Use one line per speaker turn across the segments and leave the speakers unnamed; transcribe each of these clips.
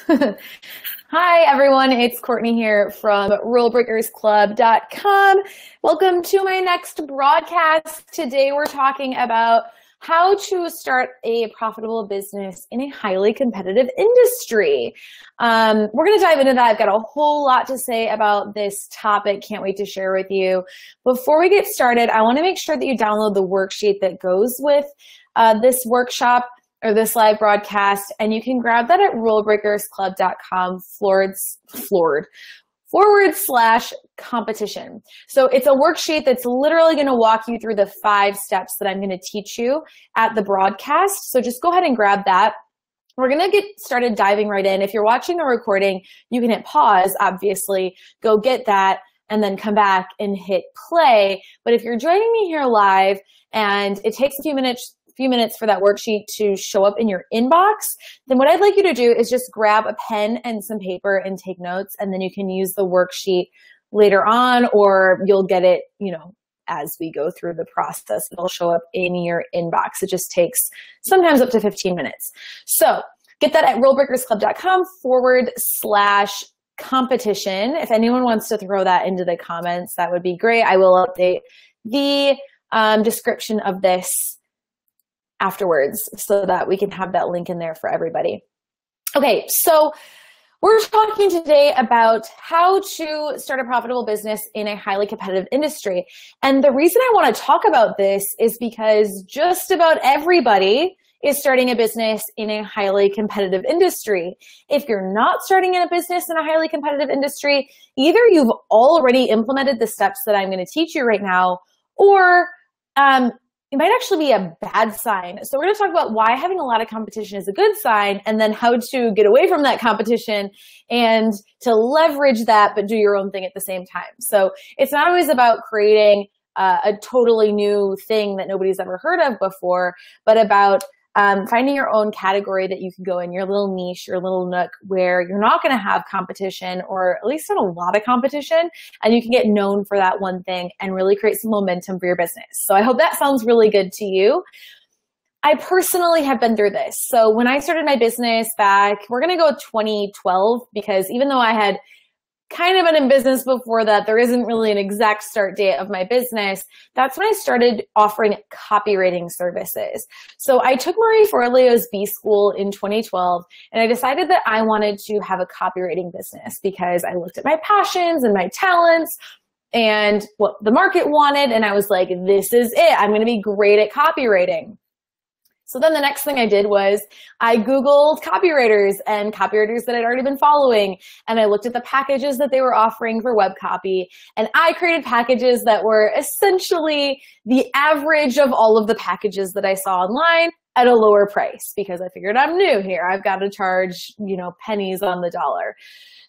Hi, everyone. It's Courtney here from RuleBreakersClub.com. Welcome to my next broadcast. Today, we're talking about how to start a profitable business in a highly competitive industry. We're going to dive into that. I've got a whole lot to say about this topic. Can't wait to share with you. Before we get started, I want to make sure that you download the worksheet that goes with this workshop or this live broadcast, and you can grab that at rulebreakersclub.com forward slash competition. So it's a worksheet that's literally going to walk you through the 5 steps that I'm going to teach you at the broadcast. So just go ahead and grab that. We're going to get started diving right in. If you're watching the recording, you can hit pause, obviously, go get that, and then come back and hit play. But if you're joining me here live and it takes a few minutes for that worksheet to show up in your inbox, then what I'd like you to do is just grab a pen and some paper and take notes, and then you can use the worksheet later on, or you'll get it, as we go through the process. It'll show up in your inbox. It just takes sometimes up to 15 minutes. So get that at rulebreakersclub.com forward slash competition. If anyone wants to throw that into the comments, that would be great. I will update the description of this afterwards so that we can have that link in there for everybody. Okay, so we're talking today about how to start a profitable business in a highly competitive industry. And the reason I want to talk about this is because just about everybody is starting a business in a highly competitive industry. If you're not starting in a business in a highly competitive industry, either you've already implemented the steps that I'm going to teach you right now, or it might actually be a bad sign. So we're going to talk about why having a lot of competition is a good sign, and then how to get away from that competition and to leverage that, but do your own thing at the same time. So it's not always about creating a totally new thing that nobody's ever heard of before, but about finding your own category that you can go in, your little niche, your little nook where you're not going to have competition, or at least not a lot of competition, and you can get known for that one thing and really create some momentum for your business. So I hope that sounds really good to you. I personally have been through this. So when I started my business back, we're going to go 2012, because even though I had kind of been in business before that, there isn't really an exact start date of my business. That's when I started offering copywriting services. So I took Marie Forleo's B School in 2012, and I decided that I wanted to have a copywriting business because I looked at my passions and my talents and what the market wanted, and I was like, this is it. I'm going to be great at copywriting. So then the next thing I did was I Googled copywriters and copywriters that I'd already been following, and I looked at the packages that they were offering for web copy, and I created packages that were essentially the average of all of the packages that I saw online at a lower price, because I figured I'm new here. I've got to charge, pennies on the dollar.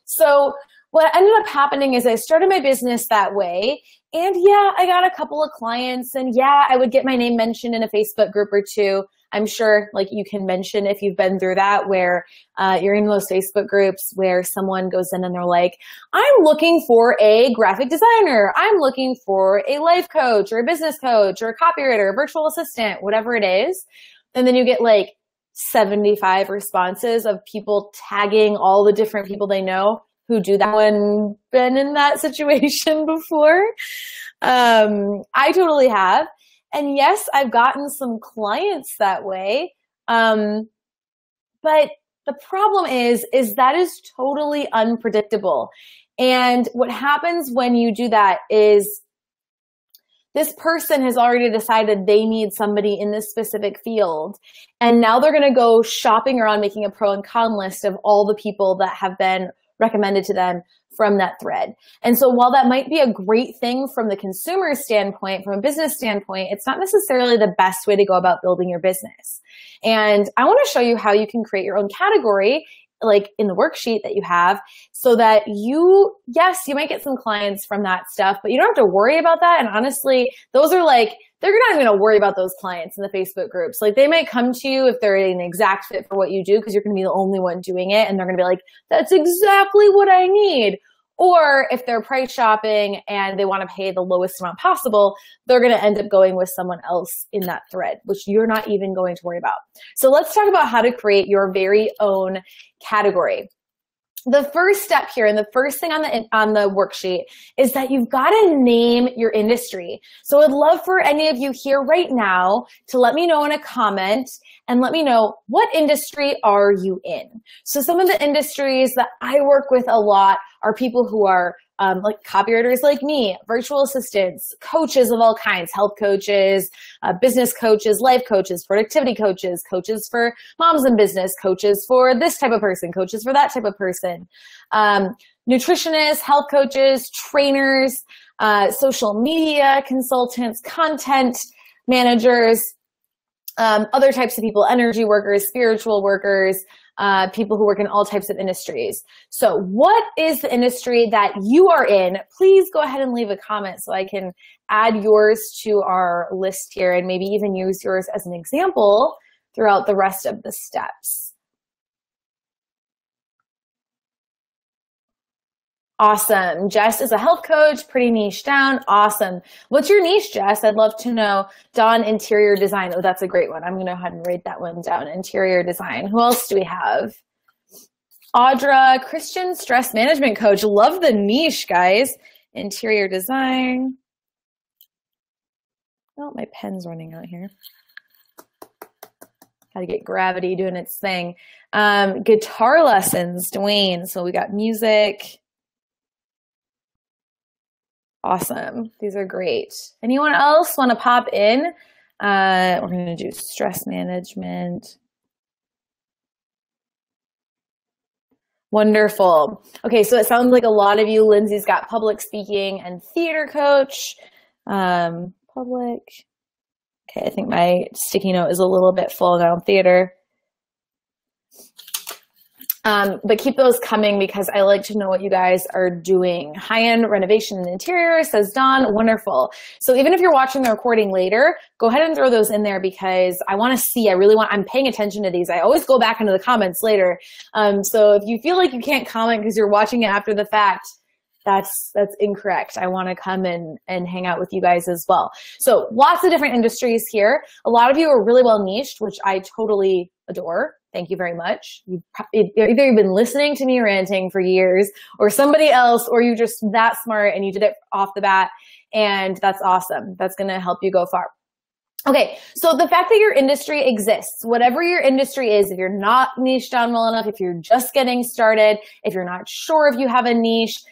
So what ended up happening is I started my business that way. And yeah, I got a couple of clients, and yeah, I would get my name mentioned in a Facebook group or two. I'm sure you can mention if you've been through that, where you're in those Facebook groups where someone goes in and they're like, I'm looking for a graphic designer. I'm looking for a life coach or a business coach or a copywriter, a virtual assistant, whatever it is. And then you get 75 responses of people tagging all the different people they know who do that and been in that situation before. I totally have. And yes, I've gotten some clients that way. But the problem is that is totally unpredictable. And what happens when you do that is this person has already decided they need somebody in this specific field. And now they're going to go shopping around, making a pro and con list of all the people that have been recommended to them from that thread. And so while that might be a great thing from the consumer standpoint, from a business standpoint, it's not necessarily the best way to go about building your business. And I want to show you how you can create your own category, in the worksheet that you have, so that yes, you might get some clients from that stuff, but you don't have to worry about that. And honestly, those are they're not even going to worry about those clients in the Facebook groups. They might come to you if they're an exact fit for what you do, because you're going to be the only one doing it. And they're going to be like, that's exactly what I need. Or if they're price shopping and they want to pay the lowest amount possible, they're going to end up going with someone else in that thread, which you're not even going to worry about. So let's talk about how to create your very own category. the first step here and the first thing on the worksheet is that you've got to name your industry. So I'd love for any of you here right now to let me know in a comment and let me know, what industry are you in? So some of the industries that I work with a lot are people who are like copywriters like me, virtual assistants, coaches of all kinds, health coaches, business coaches, life coaches, productivity coaches, coaches for moms in business, coaches for this type of person, coaches for that type of person, nutritionists, health coaches, trainers, social media consultants, content managers, other types of people, energy workers, spiritual workers, people who work in all types of industries. So what is the industry that you are in? Please go ahead and leave a comment so I can add yours to our list here and maybe even use yours as an example throughout the rest of the steps. Awesome. Jess is a health coach, pretty niche down. Awesome. What's your niche, Jess? I'd love to know. Dawn, interior design. Oh, that's a great one. I'm going to go ahead and write that one down. Interior design. Who else do we have? Audra, Christian stress management coach. Love the niche, guys. Interior design. Oh, my pen's running out here. Got to get Gravity doing its thing. Guitar lessons, Dwayne. So we got music. Awesome. These are great. Anyone else want to pop in? We're going to do stress management. Wonderful. Okay, so it sounds like a lot of you. Lindsay's got public speaking and theater coach. Public. Okay, I think my sticky note is a little bit full now. Theater. But keep those coming because I like to know what you guys are doing. High-end renovation and interior, says Dawn. Wonderful. So even if you're watching the recording later, go ahead and throw those in there because I want to see, I'm paying attention to these. I always go back into the comments later. So if you feel like you can't comment because you're watching it after the fact, that's incorrect. I want to come and hang out with you guys as well. So lots of different industries here. A lot of you are really well niched, which I totally adore. Thank you very much. Either you've been listening to me ranting for years or somebody else, or you're just that smart and you did it off the bat. And that's awesome. That's going to help you go far. Okay, so the fact that your industry exists, whatever your industry is, if you're not niched down well enough, if you're just getting started, if you're not sure if you have a niche,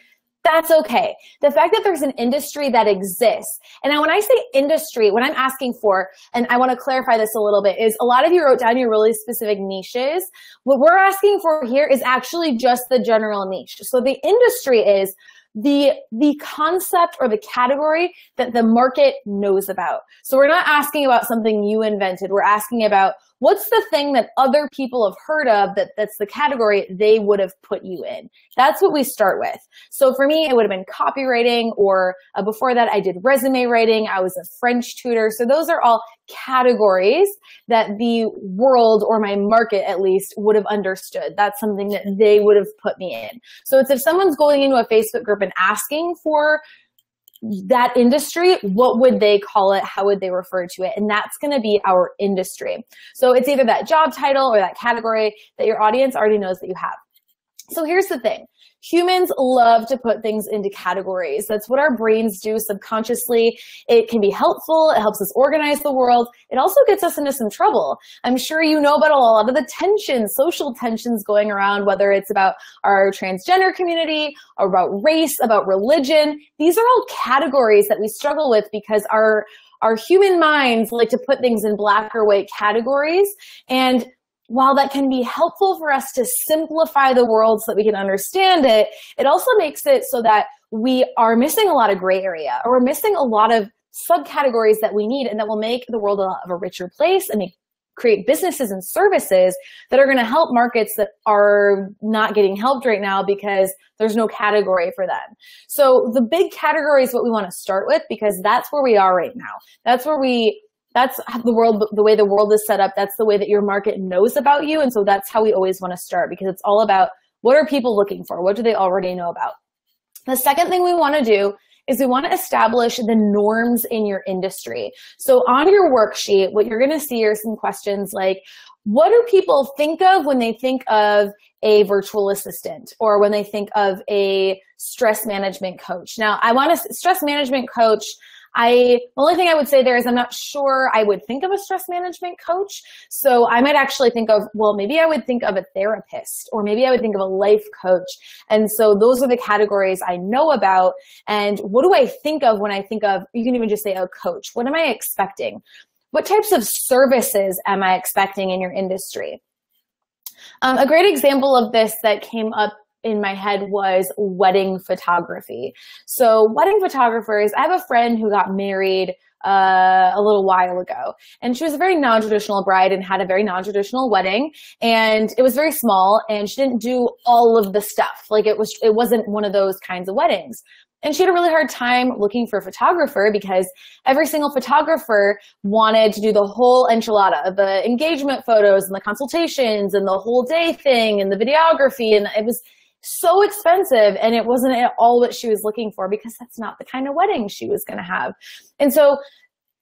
that's okay. The fact that there's an industry that exists, and when I say industry, what I'm asking for, and I want to clarify this a little bit, is a lot of you wrote down your really specific niches. What we're asking for here is actually just the general niche. So the industry is the concept or the category that the market knows about. So we're not asking about something you invented. We're asking about what's the thing that other people have heard of that's the category they would have put you in. That's what we start with. So for me, it would have been copywriting, or before that, I did resume writing. I was a French tutor. So those are all categories that the world, or my market at least, would have understood. That's something that they would have put me in. So it's if someone's going into a Facebook group and asking for that industry, what would they call it? How would they refer to it? And that's going to be our industry. So it's either that job title or that category that your audience already knows that you have. So here's the thing. Humans love to put things into categories. That's what our brains do subconsciously. It can be helpful. It helps us organize the world. It also gets us into some trouble. I'm sure you know about a lot of the tensions, social tensions going around, whether it's about our transgender community, or about race, about religion. These are all categories that we struggle with because our human minds like to put things in black or white categories. And while that can be helpful for us to simplify the world so that we can understand it, it also makes it so that we are missing a lot of gray area, or we're missing a lot of subcategories that we need, and that will make the world a richer place and create businesses and services that are going to help markets that are not getting helped right now because there's no category for them. So the big category is what we want to start with, because that's where we are right now. That's the world, the way the world is set up. That's the way that your market knows about you. And so that's how we always want to start, because it's all about what are people looking for? What do they already know about? The second thing we want to do is we want to establish the norms in your industry. So on your worksheet, what you're going to see are some questions like, what do people think of when they think of a virtual assistant or when they think of a stress management coach? Now, I want to stress management coach. The only thing I would say there is I'm not sure I would think of a stress management coach. So I might actually think of, well, maybe I would think of a therapist, or maybe I would think of a life coach. And so those are the categories I know about. And what do I think of when I think of, you can even just say a coach. What am I expecting? What types of services am I expecting in your industry? A great example of this that came up in my head was wedding photography. So wedding photographers, I have a friend who got married a little while ago, and she was a very non-traditional bride and had a very non-traditional wedding, and it was very small, and she didn't do all of the stuff. Like it wasn't one of those kinds of weddings. And she had a really hard time looking for a photographer because every single photographer wanted to do the whole enchilada, the engagement photos and the consultations and the whole day thing and the videography. And it was so expensive, and it wasn't at all what she was looking for because that's not the kind of wedding she was going to have. And so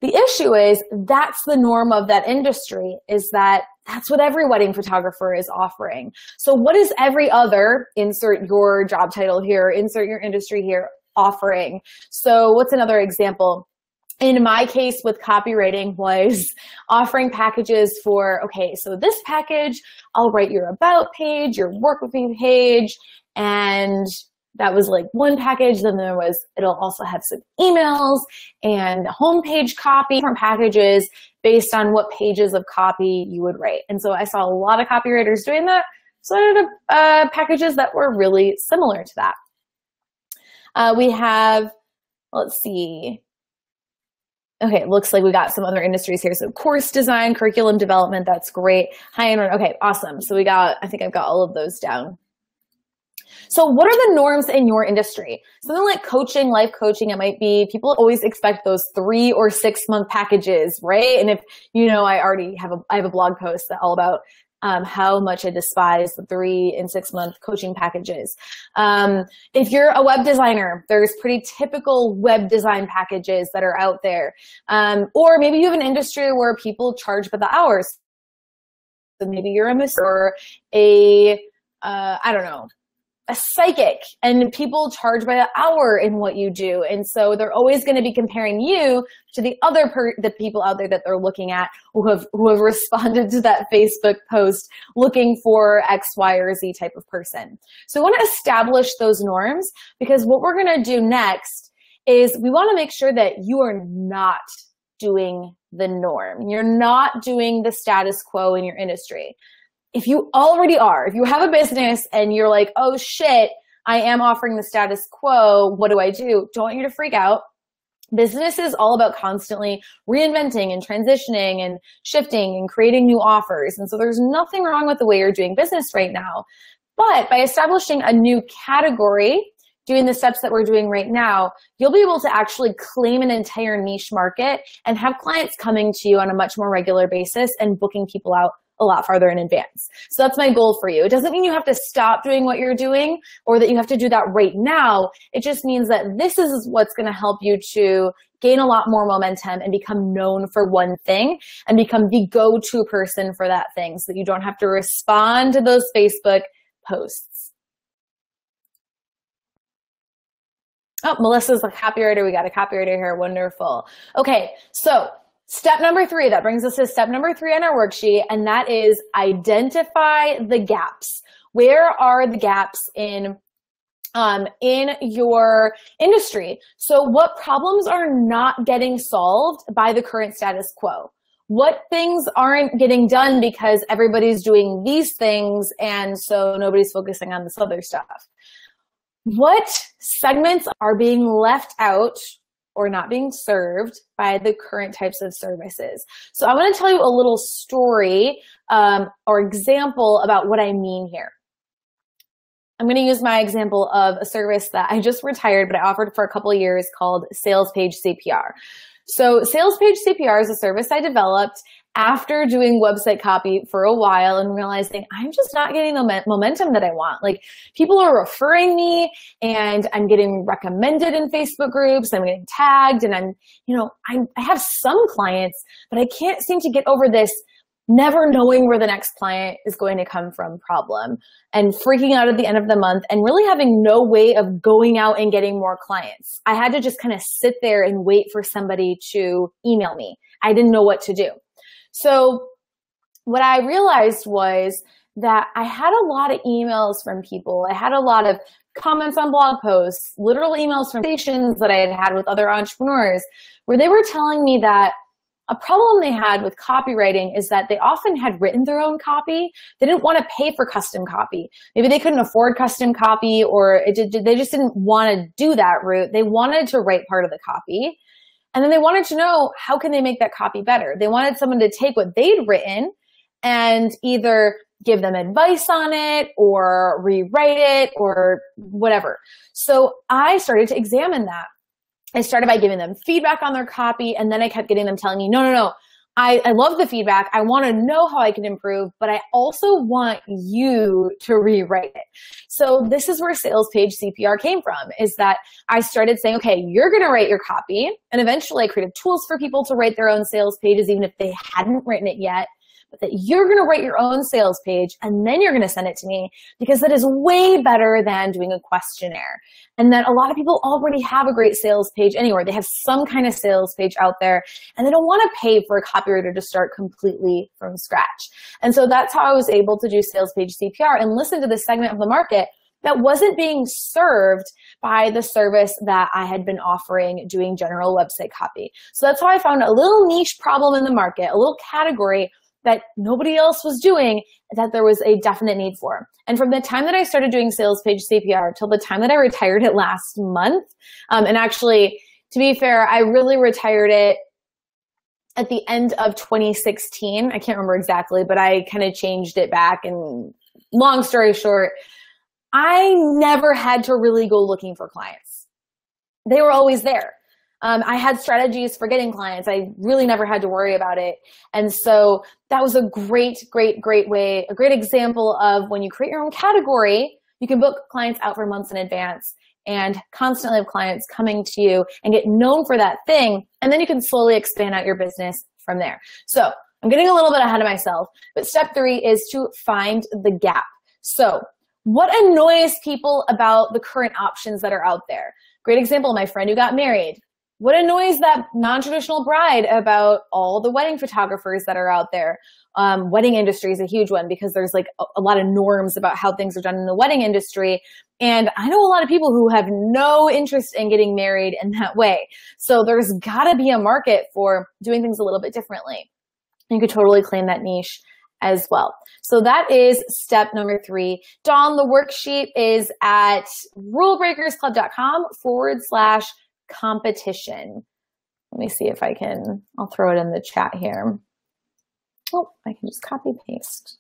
the issue is that's the norm of that industry, is that that's what every wedding photographer is offering. So what is every other, insert your job title here, insert your industry here, offering? So what's another example? In my case with copywriting was offering packages for, okay, so this package, I'll write your about page, your work with me page, and that was like one package. Then there was, it'll also have some emails and homepage copy, different packages based on what pages of copy you would write. And so I saw a lot of copywriters doing that. So I did packages that were really similar to that. We have, let's see. Okay, it looks like we got some other industries here. So course design, curriculum development, that's great. High-end, okay, awesome. So I think I've got all of those down. So what are the norms in your industry? Something like coaching, life coaching, it might be, people always expect those 3 or 6 month packages, right? And if, I already have a blog post all about how much I despise the 3 and 6 month coaching packages. If you're a web designer, there's pretty typical web design packages that are out there. Or maybe you have an industry where people charge by the hours. So maybe you're a miss or a psychic, and people charge by the hour in what you do. And so they're always going to be comparing you to the the people out there that they're looking at who have responded to that Facebook post looking for X, Y, or Z type of person. So we want to establish those norms, because what we're going to do next is we want to make sure that you are not doing the norm. You're not doing the status quo in your industry. If you already are, if you have a business and you're like, oh shit, I am offering the status quo, what do I do? Don't want you to freak out. Business is all about constantly reinventing and transitioning and shifting and creating new offers. And so there's nothing wrong with the way you're doing business right now. But by establishing a new category, doing the steps that we're doing right now, you'll be able to actually claim an entire niche market and have clients coming to you on a much more regular basis and booking people out a lot farther in advance. So that's my goal for you. It doesn't mean you have to stop doing what you're doing or that you have to do that right now. It just means that this is what's going to help you to gain a lot more momentum and become known for one thing and become the go-to person for that thing, so that you don't have to respond to those Facebook posts. Oh, Melissa's a copywriter. We got a copywriter here. Wonderful. Okay, so step number 3, that brings us to step number 3 on our worksheet, and that is identify the gaps. Where are the gaps in your industry? So what problems are not getting solved by the current status quo? What things aren't getting done because everybody's doing these things and so nobody's focusing on this other stuff? What segments are being left out or not being served by the current types of services? So I want to tell you a little story or example about what I mean here. I'm going to use my example of a service that I just retired, but I offered for a couple of years, called Sales Page CPR. So Sales Page CPR is a service I developed after doing website copy for a while and realizing I'm just not getting the momentum that I want. Like, people are referring me and I'm getting recommended in Facebook groups, I'm getting tagged, and I have some clients, but I can't seem to get over this never knowing where the next client is going to come from problem, and freaking out at the end of the month and really having no way of going out and getting more clients. I had to just kind of sit there and wait for somebody to email me. I didn't know what to do. So what I realized was that I had a lot of emails from people. I had a lot of comments on blog posts, literal emails from stations that I had had with other entrepreneurs where they were telling me that a problem they had with copywriting is that they often had written their own copy. They didn't want to pay for custom copy. Maybe they couldn't afford custom copy, or they just didn't want to do that route. They wanted to write part of the copy. And then they wanted to know, how can they make that copy better? They wanted someone to take what they'd written and either give them advice on it or rewrite it or whatever. So I started to examine that. I started by giving them feedback on their copy, and then I kept getting them telling me, no, I love the feedback. I want to know how I can improve, but I also want you to rewrite it. So this is where Sales Page CPR came from, is that I started saying, okay, you're going to write your copy. And eventually I created tools for people to write their own sales pages, even if they hadn't written it yet. But that you're going to write your own sales page and then you're going to send it to me, because that is way better than doing a questionnaire. And that a lot of people already have a great sales page anywhere. They have some kind of sales page out there and they don't want to pay for a copywriter to start completely from scratch. And so that's how I was able to do Sales Page CPR and listen to this segment of the market that wasn't being served by the service that I had been offering doing general website copy. So that's how I found a little niche problem in the market, a little category that nobody else was doing, that there was a definite need for. And from the time that I started doing Sales Page CPR till the time that I retired it last month, and actually, to be fair, I really retired it at the end of 2016. I can't remember exactly, but I kind of changed it back. And long story short, I never had to really go looking for clients. They were always there. I had strategies for getting clients. I really never had to worry about it. And so that was a great way, a great example of when you create your own category, you can book clients out for months in advance and constantly have clients coming to you and get known for that thing. And then you can slowly expand out your business from there. So I'm getting a little bit ahead of myself, but step 3 is to find the gap. So what annoys people about the current options that are out there? Great example, my friend who got married. What annoys that non-traditional bride about all the wedding photographers that are out there? Wedding industry is a huge one because there's like a lot of norms about how things are done in the wedding industry. And I know a lot of people who have no interest in getting married in that way. So there's gotta be a market for doing things a little bit differently. You could totally claim that niche as well. So that is step number 3. Dawn, the worksheet is at rulebreakersclub.com/competition. Let me see if I can, I'll throw it in the chat here. Oh, I can just copy paste.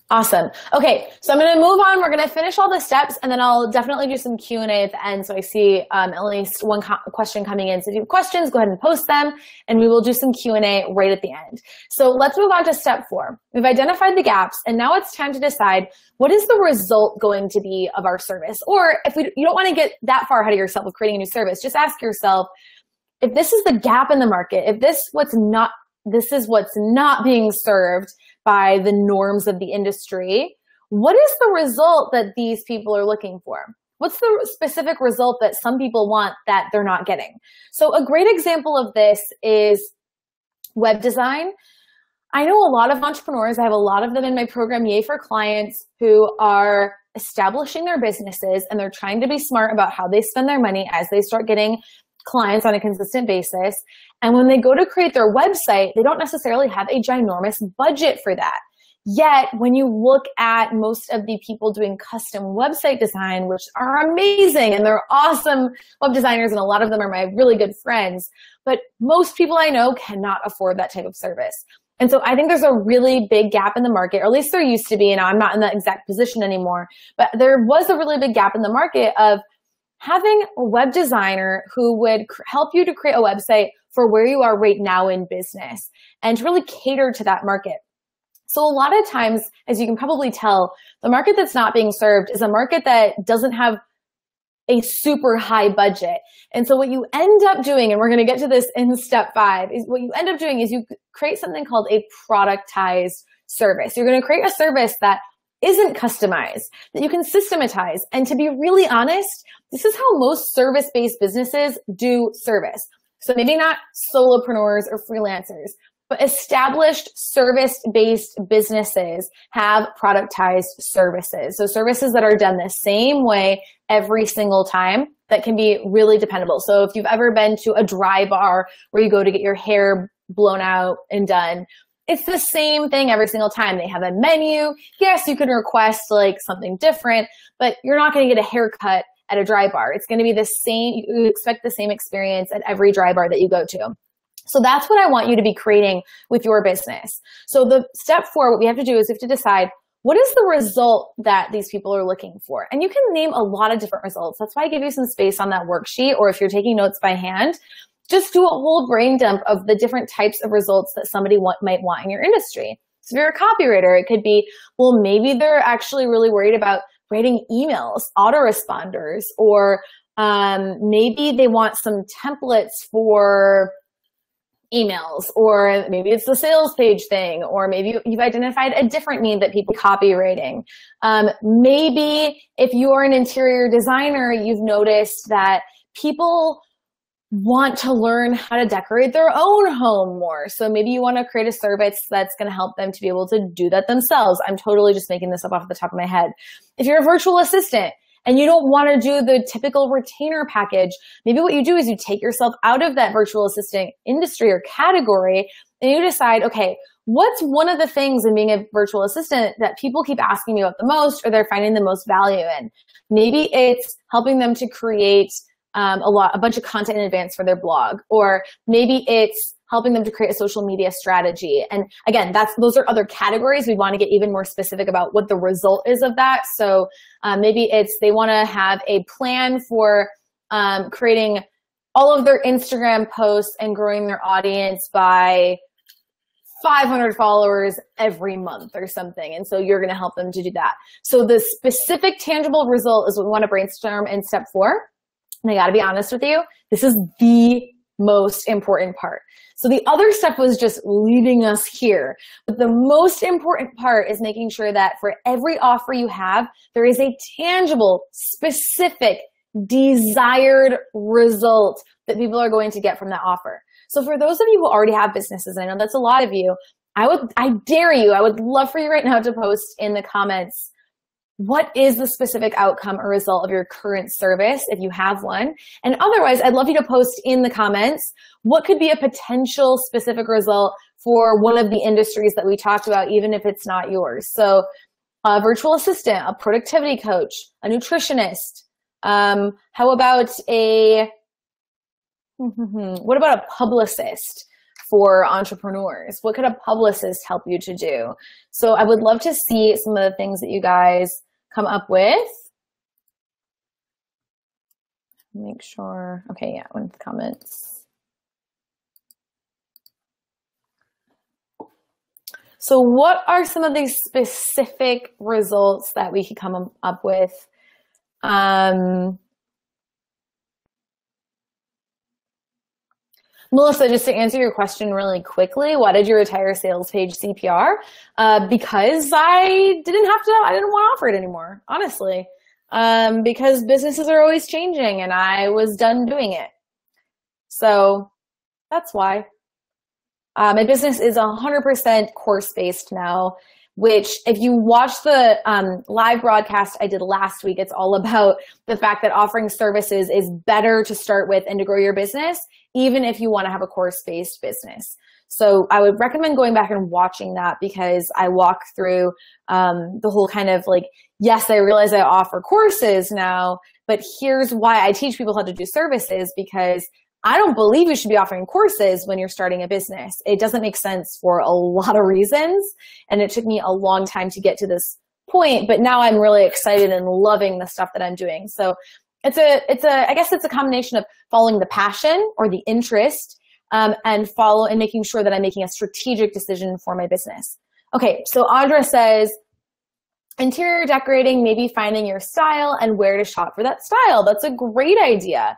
Awesome. Okay, so I'm going to move on. We're going to finish all the steps, and then I'll definitely do some Q&A at the end. So I see at least one question coming in. So if you have questions, go ahead and post them, and we will do some Q&A right at the end. So let's move on to step 4. We've identified the gaps, and now it's time to decide what is the result going to be of our service. Or if you don't want to get that far ahead of yourself with creating a new service, just ask yourself, if this is the gap in the market, if this is what's not being served by the norms of the industry, what is the result that these people are looking for? What's the specific result that some people want that they're not getting? So a great example of this is web design. I know a lot of entrepreneurs, I have a lot of them in my program, Yay for Clients, who are establishing their businesses, and they're trying to be smart about how they spend their money as they start getting clients on a consistent basis. And when they go to create their website, they don't necessarily have a ginormous budget for that. Yet, when you look at most of the people doing custom website design, which are amazing and they're awesome web designers, and a lot of them are my really good friends, but most people I know cannot afford that type of service. And so I think there's a really big gap in the market, or at least there used to be, and I'm not in that exact position anymore, but there was a really big gap in the market of having a web designer who would help you to create a website for where you are right now in business and to really cater to that market. So a lot of times, as you can probably tell, the market that's not being served is a market that doesn't have a super high budget. And so what you end up doing, and we're going to get to this in step 5, is what you end up doing is you create something called a productized service. You're going to create a service that isn't customized, that you can systematize. And to be really honest, this is how most service-based businesses do service. So maybe not solopreneurs or freelancers, but established service-based businesses have productized services. So services that are done the same way every single time that can be really dependable. So if you've ever been to a dry bar where you go to get your hair blown out and done, it's the same thing every single time. They have a menu. Yes, you can request like something different, but you're not going to get a haircut at a dry bar. It's going to be the same. You expect the same experience at every dry bar that you go to. So that's what I want you to be creating with your business. So the step 4, what we have to do is we have to decide, what is the result that these people are looking for? And you can name a lot of different results. That's why I give you some space on that worksheet, or if you're taking notes by hand, just do a whole brain dump of the different types of results that somebody might want in your industry. So if you're a copywriter, it could be, well, maybe they're actually really worried about writing emails, autoresponders, or maybe they want some templates for emails, or maybe it's the sales page thing, or maybe you've identified a different need that people copywriting. Maybe if you're an interior designer, you've noticed that people want to learn how to decorate their own home more. So maybe you want to create a service that's going to help them to be able to do that themselves. I'm totally just making this up off the top of my head. If you're a virtual assistant and you don't want to do the typical retainer package, maybe what you do is you take yourself out of that virtual assistant industry or category and you decide, okay, what's one of the things in being a virtual assistant that people keep asking me about the most, or they're finding the most value in? Maybe it's helping them to create a bunch of content in advance for their blog, or maybe it's helping them to create a social media strategy. And again, those are other categories. We want to get even more specific about what the result is of that. So maybe it's they want to have a plan for creating all of their Instagram posts and growing their audience by 500 followers every month or something. And so you're going to help them to do that. So the specific tangible result is what we want to brainstorm in step 4. And I got to be honest with you, this is the most important part. So the other step was just leading us here. But the most important part is making sure that for every offer you have, there is a tangible, specific, desired result that people are going to get from that offer. So for those of you who already have businesses, and I know that's a lot of you, I dare you, I would love for you right now to post in the comments, what is the specific outcome or result of your current service, if you have one? And otherwise, I'd love you to post in the comments, what could be a potential specific result for one of the industries that we talked about, even if it's not yours. So a virtual assistant, a productivity coach, a nutritionist. How about what about a publicist for entrepreneurs? What could a publicist help you to do? So I would love to see some of the things that you guys come up with. Make sure. Okay, yeah, one of the comments. So what are some of these specific results that we could come up with? Melissa, just to answer your question really quickly, why did you retire sales page CPR? Because I didn't want to offer it anymore, honestly. Because businesses are always changing and I was done doing it. So that's why. My business is 100% course-based now, which if you watch the live broadcast I did last week, it's all about the fact that offering services is better to start with and to grow your business, even if you want to have a course-based business. So I would recommend going back and watching that, because I walk through the whole kind of like, yes, I realize I offer courses now, but here's why I teach people how to do services, because I don't believe you should be offering courses when you're starting a business. It doesn't make sense for a lot of reasons. And it took me a long time to get to this point, but now I'm really excited and loving the stuff that I'm doing. So I guess it's a combination of following the passion or the interest, and making sure that I'm making a strategic decision for my business. Okay, so Audra says, interior decorating, maybe finding your style and where to shop for that style. That's a great idea.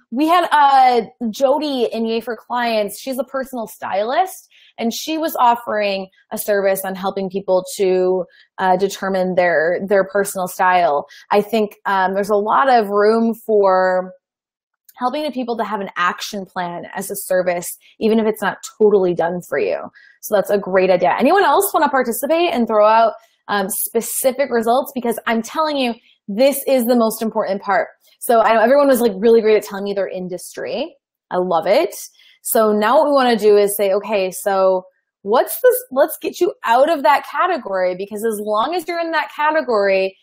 We had Jody in Yay for Clients. She's a personal stylist, and she was offering a service on helping people to determine their personal style. I think there's a lot of room for helping the people to have an action plan as a service, even if it's not totally done for you. So that's a great idea. Anyone else want to participate and throw out specific results? Because I'm telling you, this is the most important part. So I know everyone was like really great at telling me their industry. I love it. So now what we want to do is say, okay, so what's this? Let's get you out of that category, because as long as you're in that category,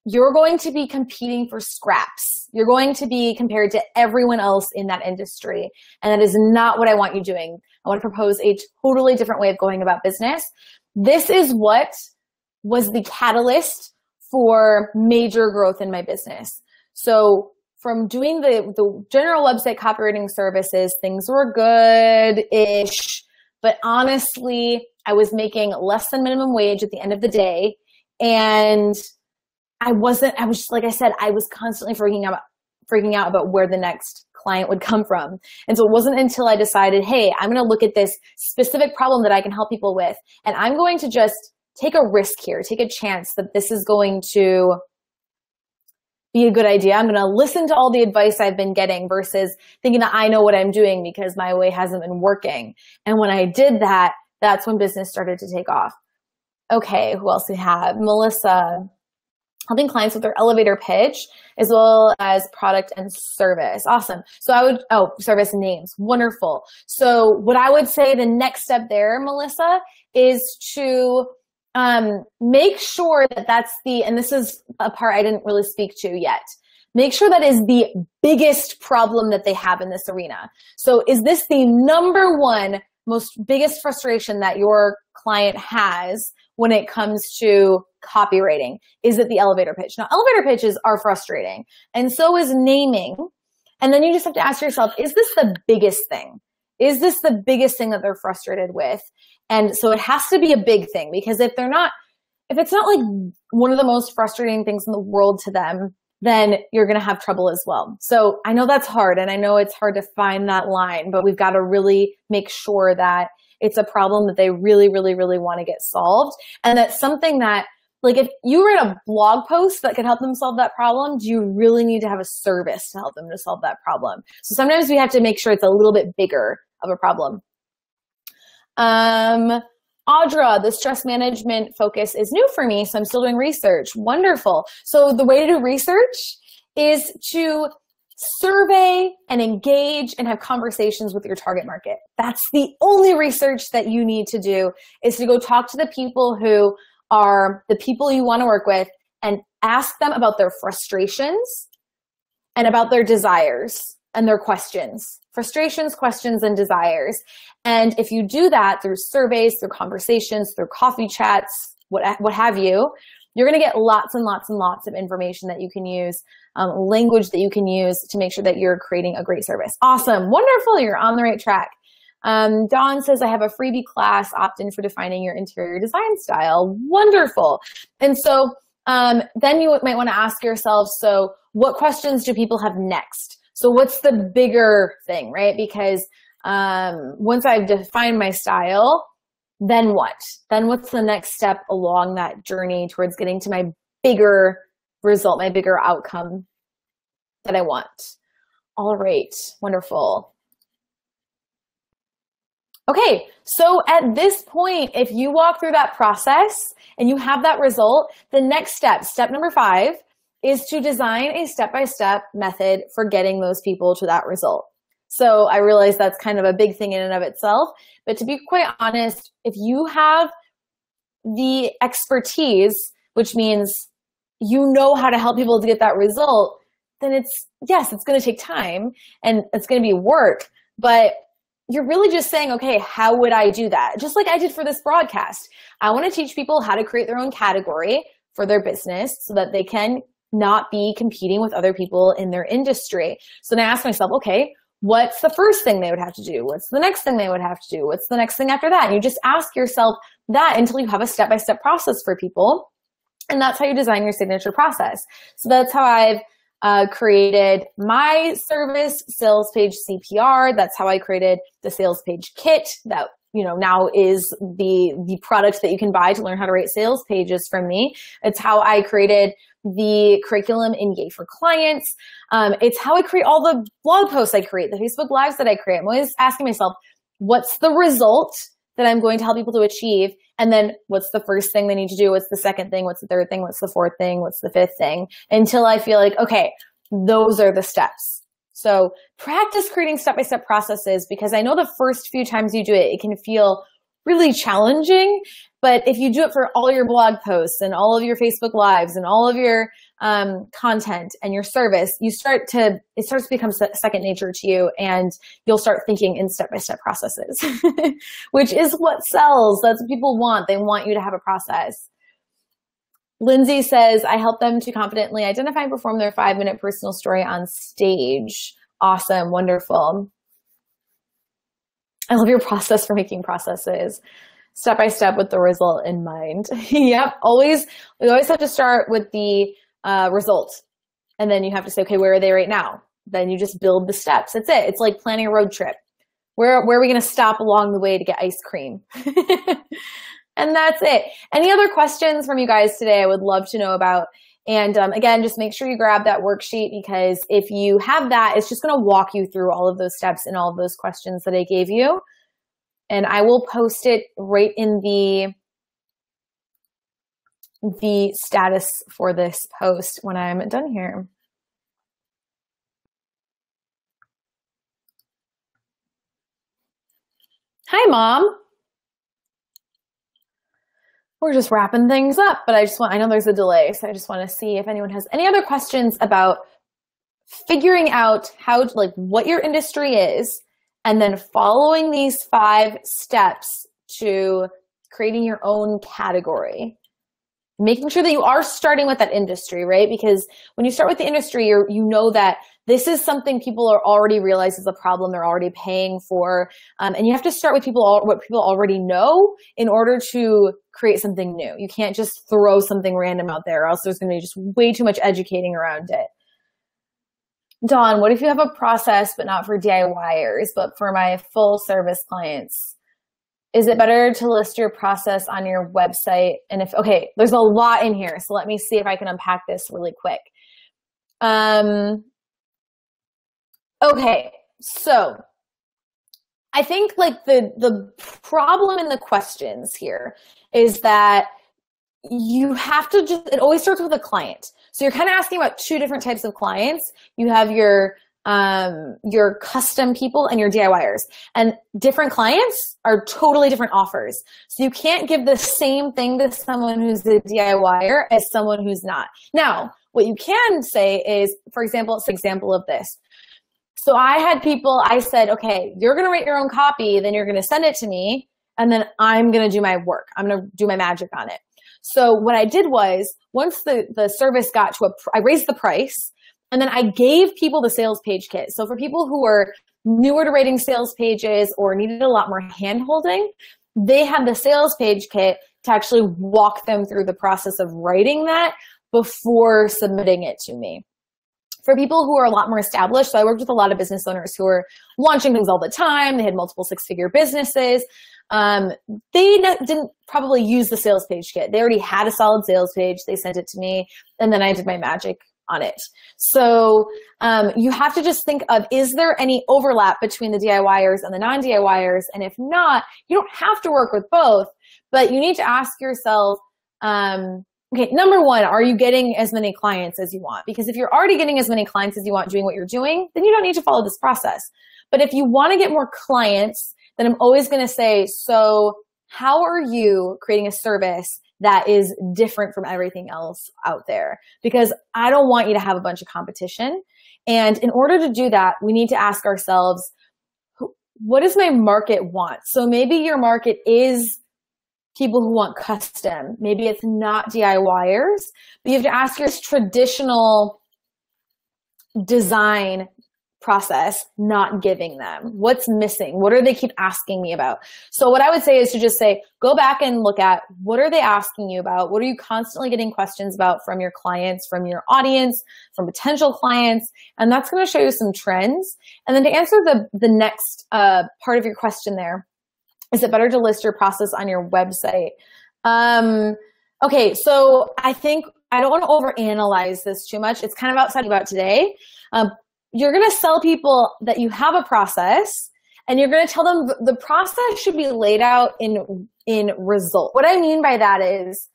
you're going to be competing for scraps. You're going to be compared to everyone else in that industry. And that is not what I want you doing. I want to propose a totally different way of going about business. This is what was the catalyst for major growth in my business. So from doing the general website copywriting services, things were good-ish, but honestly, I was making less than minimum wage at the end of the day. And I was just, like I said, I was constantly freaking out about where the next client would come from. And so it wasn't until I decided, hey, I'm going to look at this specific problem that I can help people with, and I'm going to just take a risk here, take a chance that this is going to be a good idea. I'm going to listen to all the advice I've been getting versus thinking that I know what I'm doing because my way hasn't been working. And when I did that, that's when business started to take off. Okay, who else we have? Melissa, helping clients with their elevator pitch as well as product and service. Awesome. So service names. Wonderful. So what I would say the next step there, Melissa, is to make sure that that's and this is a part I didn't really speak to yet. Make sure that is the biggest problem that they have in this arena. So is this the number one biggest frustration that your client has when it comes to copywriting? Is it the elevator pitch? Now, elevator pitches are frustrating, and so is naming. And then you just have to ask yourself, is this the biggest thing? Is this the biggest thing that they're frustrated with? And so it has to be a big thing, because if it's not like one of the most frustrating things in the world to them, then you're going to have trouble as well. So I know that's hard, and I know it's hard to find that line, but we've got to really make sure that it's a problem that they really, really, really want to get solved. And that's something that, like, if you write a blog post that could help them solve that problem, do you really need to have a service to help them to solve that problem? So sometimes we have to make sure it's a little bit bigger of a problem. Audra, the stress management focus is new for me, so I'm still doing research. Wonderful. So the way to do research is to survey and engage and have conversations with your target market. That's the only research that you need to do, is to go talk to the people who are the people you want to work with and ask them about their frustrations and about their desires and their questions. Frustrations, questions, and desires. And if you do that through surveys, through conversations, through coffee chats, what have you, you're going to get lots and lots and lots of information that you can use, language that you can use to make sure that you're creating a great service. Awesome. Wonderful. You're on the right track. Dawn says, I have a freebie class, opt-in for defining your interior design style. Wonderful. And so then you might want to ask yourself, so what questions do people have next? So what's the bigger thing, right? Because once I've defined my style, then what? Then what's the next step along that journey towards getting to my bigger result, my bigger outcome that I want? All right, wonderful. Okay, so at this point, if you walk through that process and you have that result, the next step number 5, is to design a step-by-step method for getting those people to that result. So I realize that's kind of a big thing in and of itself, but to be quite honest, if you have the expertise, which means you know how to help people to get that result, then it's going to take time and it's going to be work, but you're really just saying, okay, how would I do that? Just like I did for this broadcast. I want to teach people how to create their own category for their business so that they can not be competing with other people in their industry. So then I ask myself, okay, what's the first thing they would have to do? What's the next thing they would have to do? What's the next thing after that? And you just ask yourself that until you have a step-by-step process for people. And that's how you design your signature process. So that's how I've created my service, Sales Page CPR. That's how I created the Sales Page Kit that, now is the product that you can buy to learn how to write sales pages from me. It's how I created the curriculum in Yay for Clients. It's how I create all the blog posts I create, the Facebook Lives that I create. I'm always asking myself, what's the result that I'm going to help people to achieve? And then what's the first thing they need to do? What's the second thing? What's the third thing? What's the fourth thing? What's the fifth thing? Until I feel like, okay, those are the steps. So practice creating step-by-step processes, because I know the first few times you do it, it can feel really challenging. But if you do it for all your blog posts and all of your Facebook Lives and all of your content and your service, it starts to become second nature to you, and you'll start thinking in step-by-step processes, which is what sells. That's what people want. They want you to have a process. Lindsay says, I help them to confidently identify and perform their 5-minute personal story on stage. Awesome. Wonderful. I love your process for making processes. Step by step with the result in mind. Yep. We always have to start with the result. And then you have to say, okay, where are they right now? Then you just build the steps. That's it. It's like planning a road trip. Where are we going to stop along the way to get ice cream? And that's it. Any other questions from you guys today? I would love to know about. And again, just make sure you grab that worksheet, because if you have that, it's just going to walk you through all of those steps and all of those questions that I gave you. And I will post it right in the status for this post when I'm done here. Hi, Mom. We're just wrapping things up, but I know there's a delay, so I just want to see if anyone has any other questions about figuring out what your industry is, and then following these 5 steps to creating your own category. Making sure that you are starting with that industry, right? Because when you start with the industry, you know that this is something people are already realize is a problem they're already paying for. And you have to start with what people already know in order to create something new. You can't just throw something random out there, or else there's going to be just way too much educating around it. Dawn, what if you have a process but not for DIYers, but for my full service clients? Is it better to list your process on your website? And okay, there's a lot in here, so let me see if I can unpack this really quick. Okay, so I think the problem in the questions here is that you have to it always starts with a client. So you're kind of asking about 2 different types of clients. You have your custom people and your DIYers, and different clients are totally different offers. So you can't give the same thing to someone who's a DIYer as someone who's not. Now, what you can say is, for example, it's an example of this. So I had people, I said, okay, you're going to write your own copy, then you're going to send it to me, and then I'm going to do my work. I'm going to do my magic on it. So what I did was, once the service got to I raised the price, and then I gave people the sales page kit. So for people who were newer to writing sales pages or needed a lot more hand-holding, they had the sales page kit to actually walk them through the process of writing that before submitting it to me. For people who are a lot more established, so I worked with a lot of business owners who were launching things all the time. They had multiple 6-figure businesses. They didn't probably use the sales page kit. They already had a solid sales page. They sent it to me, and then I did my magic on it. So you have to just think of, is there any overlap between the DIYers and the non-DIYers? And if not, you don't have to work with both, but you need to ask yourself, okay, number one, are you getting as many clients as you want? Because if you're already getting as many clients as you want doing what you're doing, then you don't need to follow this process. But if you want to get more clients, then I'm always going to say, so how are you creating a service that is different from everything else out there? Because I don't want you to have a bunch of competition. And in order to do that, we need to ask ourselves, what does my market want? So maybe your market is people who want custom. Maybe it's not DIYers, but you have to ask your traditional design process not giving them? What's missing? What do they keep asking me about? So what I would say is to just say, go back and look at what are they asking you about? What are you constantly getting questions about from your clients, from your audience, from potential clients? And that's going to show you some trends. And then to answer the next part of your question there, is it better to list your process on your website? Okay, so I think I don't want to overanalyze this too much. It's kind of outside about today. You're going to sell people that you have a process, and you're going to tell them the process should be laid out in result. What I mean by that is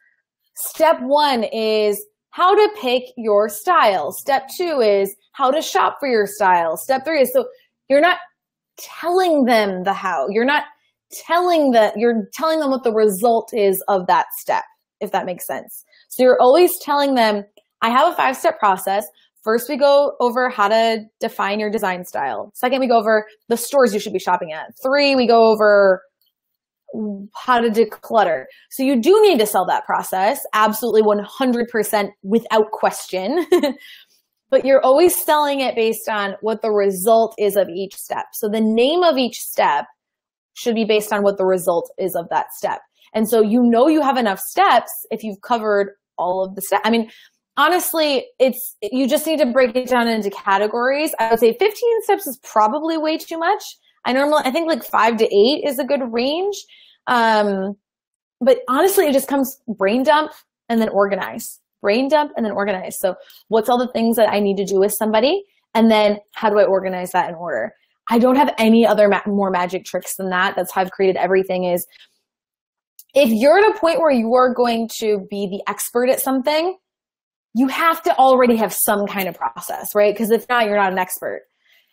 step 1 is how to pick your style. Step 2 is how to shop for your style. Step 3 is, so you're not telling them the how. You're telling them what the result is of that step, if that makes sense. So you're always telling them, I have a 5-step process. First, we go over how to define your design style. Second, we go over the stores you should be shopping at. 3, we go over how to declutter. So you do need to sell that process, absolutely 100% without question. But you're always selling it based on what the result is of each step. So the name of each step should be based on what the result is of that step. And so you know you have enough steps if you've covered all of the steps. I mean, honestly, you just need to break it down into categories. I would say 15 steps is probably way too much. I think like 5 to 8 is a good range. But honestly, it just comes brain dump and then organize. Brain dump and then organize. So what's all the things that I need to do with somebody? And then how do I organize that in order? I don't have any other more magic tricks than that. That's how I've created everything. Is if you're at a point where you are going to be the expert at something, you have to already have some kind of process, right? Because if not, you're not an expert.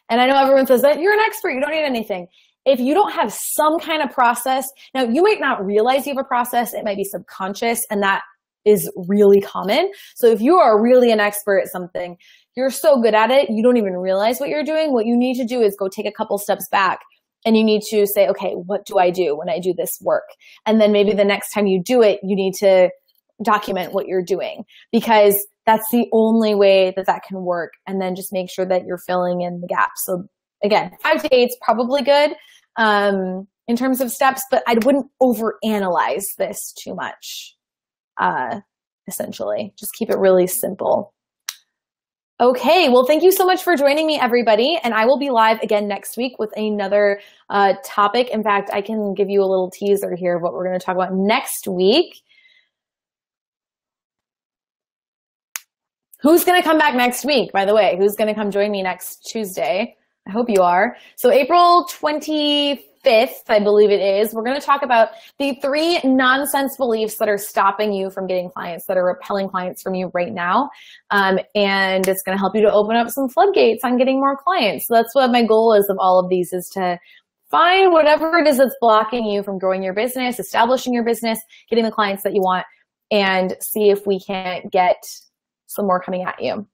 And I know everyone says that you're an expert, you don't need anything. If you don't have some kind of process, now you might not realize you have a process, it might be subconscious, and that is really common. So if you are really an expert at something, you're so good at it, you don't even realize what you're doing. What you need to do is go take a couple steps back, and you need to say, okay, what do I do when I do this work? And then maybe the next time you do it, you need to document what you're doing, because that's the only way that can work. And then just make sure that you're filling in the gaps. So again, 5 to 8 is probably good in terms of steps, but I wouldn't overanalyze this too much. Essentially, just keep it really simple. Okay, well, thank you so much for joining me, everybody. And I will be live again next week with another topic. In fact, I can give you a little teaser here of what we're going to talk about next week. Who's going to come back next week, by the way? Who's going to come join me next Tuesday? I hope you are. So April 25th, I believe it is, we're going to talk about the 3 nonsense beliefs that are stopping you from getting clients, that are repelling clients from you right now. And it's going to help you to open up some floodgates on getting more clients. So that's what my goal is of all of these, is to find whatever it is that's blocking you from growing your business, establishing your business, getting the clients that you want, and see if we can't get some more coming at you.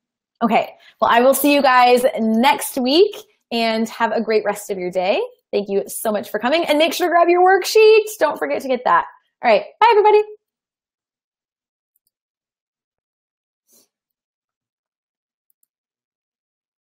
Okay, well, I will see you guys next week, and have a great rest of your day. Thank you so much for coming, and make sure to grab your worksheet. Don't forget to get that. All right, bye everybody.